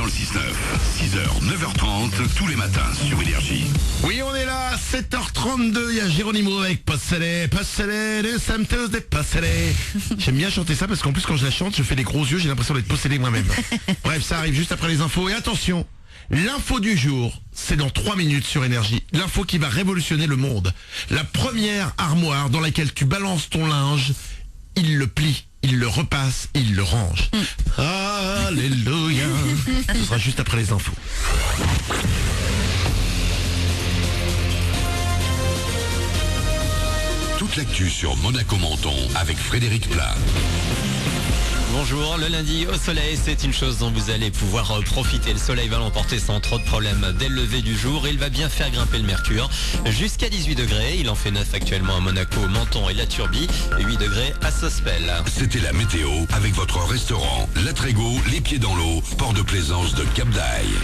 dans le 6-9. 6h, 9h30, tous les matins sur Énergie. Oui, on est là, 7h32, il y a Geronimo avec Possédé, les Santos des Possédés. J'aime bien chanter ça parce qu'en plus quand je la chante, je fais des gros yeux, j'ai l'impression d'être possédé moi-même. Bref, ça arrive juste après les infos. Et attention, l'info du jour, c'est dans 3 minutes sur Énergie. L'info qui va révolutionner le monde. La première armoire dans laquelle tu balances ton linge, il le plie, il le repasse, il le range. Alléluia. Ce sera juste après les infos. Toute l'actu sur Monaco Menton avec Frédéric Plat. Bonjour, le lundi au soleil, c'est une chose dont vous allez pouvoir profiter. Le soleil va l'emporter sans trop de problèmes dès le lever du jour. Il va bien faire grimper le mercure jusqu'à 18 degrés. Il en fait 9 actuellement à Monaco, Menton et La Turbie. Et 8 degrés à Sospel. C'était la météo avec votre restaurant La Trégo, les pieds dans l'eau, port de plaisance de Cap d'Aille.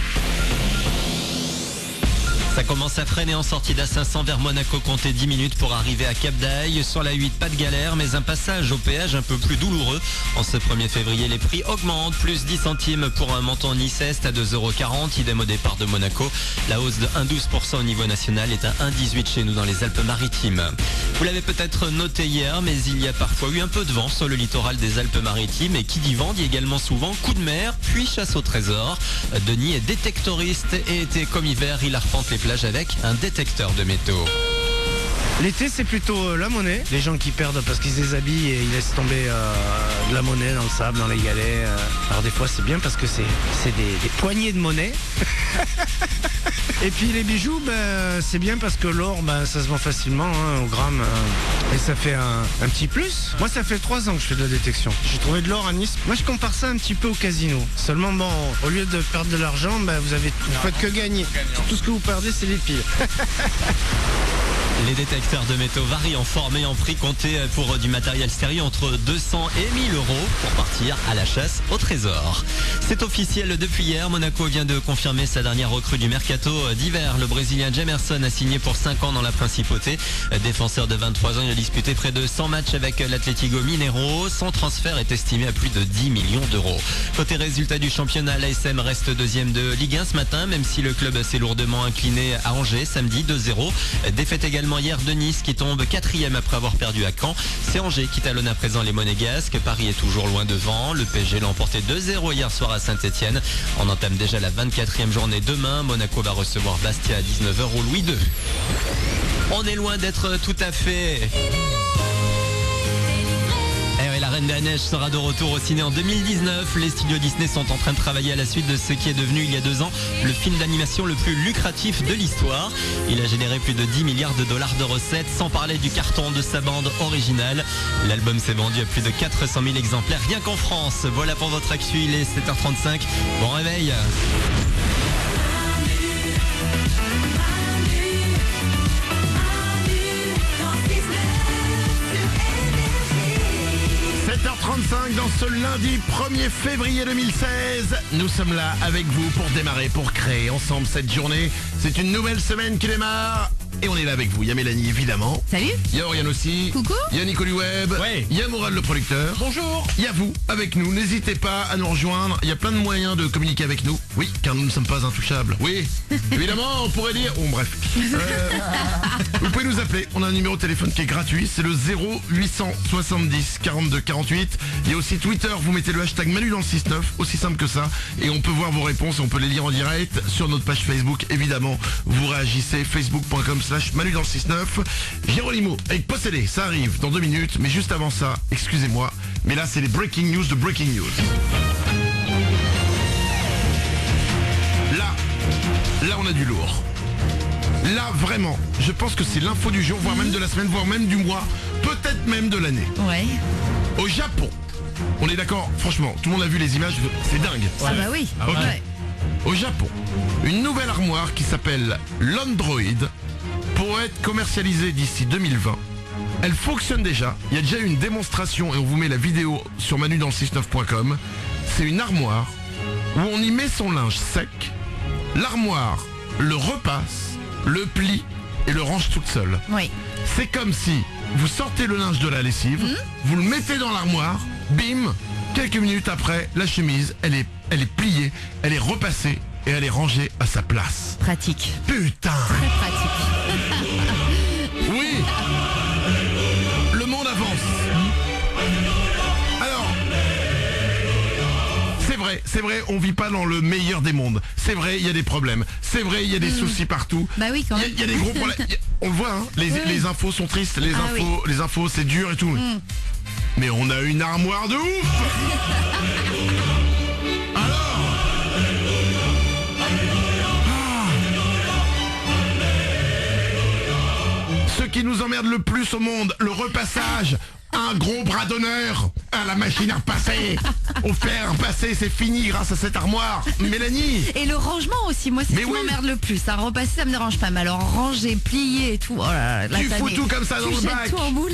Ça commence à freiner en sortie d'A500 vers Monaco, comptez 10 minutes pour arriver à Cap d'Aille. Sur la 8, pas de galère, mais un passage au péage un peu plus douloureux. En ce 1er février, les prix augmentent, plus 10 centimes pour un Menton Nice-Est à 2,40 €, idem au départ de Monaco. La hausse de 1,12% au niveau national est à 1,18 € chez nous dans les Alpes-Maritimes. Vous l'avez peut-être noté hier, mais il y a parfois eu un peu de vent sur le littoral des Alpes-Maritimes. Et qui dit vent dit également souvent coup de mer, puis chasse au trésor. Denis est détectoriste et été comme hiver, il arpente les plages avec un détecteur de métaux. L'été, c'est plutôt la monnaie. Les gens qui perdent parce qu'ils se déshabillent et ils laissent tomber de la monnaie dans le sable, dans les galets. Alors des fois, c'est bien parce que c'est des poignées de monnaie. Et puis les bijoux, c'est bien parce que l'or, ça se vend facilement au gramme. Et ça fait un petit plus. Moi, ça fait 3 ans que je fais de la détection. J'ai trouvé de l'or à Nice. Moi, je compare ça un petit peu au casino. Seulement, au lieu de perdre de l'argent, vous faites que gagner. Tout ce que vous perdez, c'est les piles. Les détecteurs de métaux varient en forme et en prix. Comptez pour du matériel sérieux entre 200 et 1000 € pour partir à la chasse au trésor. C'est officiel depuis hier. Monaco vient de confirmer sa dernière recrue du mercato d'hiver. Le Brésilien Jamerson a signé pour 5 ans dans la Principauté. Défenseur de 23 ans, il a disputé près de 100 matchs avec l'Atlético Mineiro. Son transfert est estimé à plus de 10 millions d'euros. Côté résultat du championnat, l'ASM reste deuxième de Ligue 1 ce matin, même si le club s'est lourdement incliné à Angers samedi 2-0. Défaite également hier de Nice qui tombe 4e après avoir perdu à Caen. C'est Angers qui talonne à présent les Monégasques. Paris est toujours loin devant. Le PSG l'a emporté 2-0 hier soir à Saint-Etienne. On entame déjà la 24e journée demain. Monaco va recevoir Bastia à 19 h au Louis II. On est loin d'être tout à fait... La Reine de la Neige sera de retour au ciné en 2019. Les studios Disney sont en train de travailler à la suite de ce qui est devenu il y a 2 ans le film d'animation le plus lucratif de l'histoire. Il a généré plus de 10 milliards de dollars de recettes, sans parler du carton de sa bande originale. L'album s'est vendu à plus de 400 000 exemplaires rien qu'en France. Voilà pour votre actu, il est 7h35. Bon réveil. 7h35 dans ce lundi 1er février 2016. Nous sommes là avec vous pour démarrer, pour créer ensemble cette journée. C'est une nouvelle semaine qui démarre. Et on est là avec vous. Il y a Mélanie évidemment. Salut. Il y a Oriane aussi. Coucou. Il y a Nicolas Web. Ouais. Il y a Mourad le producteur. Bonjour. Il y a vous avec nous. N'hésitez pas à nous rejoindre. Il y a plein de moyens de communiquer avec nous. Oui, car nous ne sommes pas intouchables. Oui, évidemment, on pourrait dire... Bon, bref. Vous pouvez nous appeler. On a un numéro de téléphone qui est gratuit. C'est le 0870 42 48. Il y a aussi Twitter. Vous mettez le hashtag Manu dans le 6-9. Aussi simple que ça. Et on peut voir vos réponses. On peut les lire en direct sur notre page Facebook. Évidemment, vous réagissez. Facebook.com/Manu dans le 6-9. Geronimo avec Possédé. Ça arrive dans 2 minutes. Mais juste avant ça, excusez-moi. Mais là, c'est les breaking news de Breaking News. Là, on a du lourd. Là, vraiment, je pense que c'est l'info du jour, voire même de la semaine, voire même du mois, peut-être même de l'année. Ouais. Au Japon, on est d'accord, franchement, tout le monde a vu les images, c'est dingue. Ah bah oui. Ok. Ouais. Au Japon, une nouvelle armoire qui s'appelle l'Android pourrait être commercialisée d'ici 2020. Elle fonctionne déjà, il y a déjà eu une démonstration et on vous met la vidéo sur manudansle69.com. C'est une armoire où on y met son linge sec, l'armoire le repasse, le plie et le range toute seule. Oui. C'est comme si vous sortez le linge de la lessive, vous le mettez dans l'armoire, bim, Quelques minutes après, la chemise, elle est pliée, elle est repassée et elle est rangée à sa place. Pratique. Putain! Très pratique. Oui! Le monde avance. Alors, c'est vrai, on vit pas dans le meilleur des mondes. C'est vrai, il y a des problèmes. C'est vrai, il y a des soucis partout. Bah oui, quand même. Il y a des gros problèmes. On le voit, hein, les infos sont tristes, les infos c'est dur et tout. Mais on a une armoire de ouf! Alors! Ce qui nous emmerde le plus au monde, le repassage. Un gros bras d'honneur à la machine à repasser. Au faire repasser, c'est fini grâce à cette armoire. Mélanie! Et le rangement aussi, moi c'est ce Mais qui oui. m'emmerde le plus. Hein. Repasser ça me dérange pas, mais alors ranger, plier et tout, oh là là, Tu la fous tannée. tout comme ça dans Tu le jettes bac. tout en boule.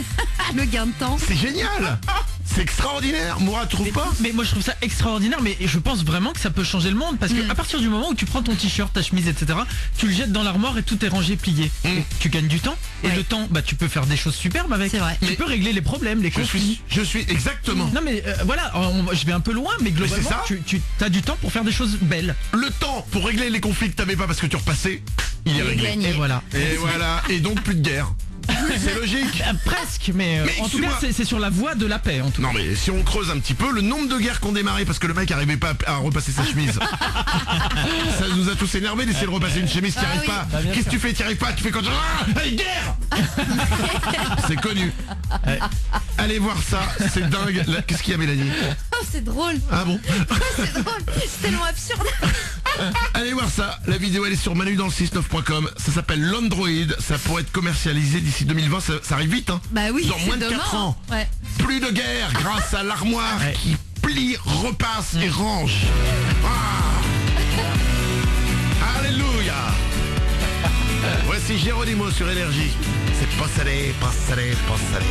Le gain de temps. C'est génial! C'est extraordinaire! Mourad, trouve pas? Mais moi je trouve ça extraordinaire, mais je pense vraiment que ça peut changer le monde parce que à partir du moment où tu prends ton t-shirt, ta chemise, etc., tu le jettes dans l'armoire et tout est rangé, plié. Et tu gagnes du temps et Ouais. le temps, bah tu peux faire des choses superbes avec. C'est vrai. Tu peux régler les problèmes, les conflits. Je suis exactement. Non mais voilà, je vais un peu loin, mais globalement ça. tu as du temps pour faire des choses belles. Le temps pour régler les conflits que t'avais pas parce que tu repassais, il est réglé. gagné. Et voilà. Et voilà, et donc plus de guerre. C'est logique. Presque, mais, Mais en tout cas excuse-moi. c'est sur la voie de la paix en tout cas. Non mais si on creuse un petit peu, le nombre de guerres qu'on démarrait parce que le mec arrivait pas à repasser sa chemise. Ça nous a tous énervés d'essayer de repasser une chemise qui Ah arrive oui. pas. Bah, bien Qu'est-ce que sûr. tu fais? T'y arrives pas? Tu fais quand tu... Ah, allez, guerre. C'est connu. Allez voir ça, c'est dingue. Là, qu'est-ce qu'il y a, Mélanie? Oh, c'est drôle. Ah bon? C'est drôle. C'est tellement absurde. Allez voir ça, la vidéo elle est sur manudanle69.com. Ça s'appelle l'Android, ça pourrait être commercialisé d'ici 2020, ça arrive vite hein. Bah oui, Dans c'est moins de demain, 4 ans. hein. Ouais. Plus de guerre grâce à l'armoire Ouais. qui plie, repasse et range. Ah. Alléluia. Voici Geronimo sur Énergie. C'est pas salé, pas salé, pas salé.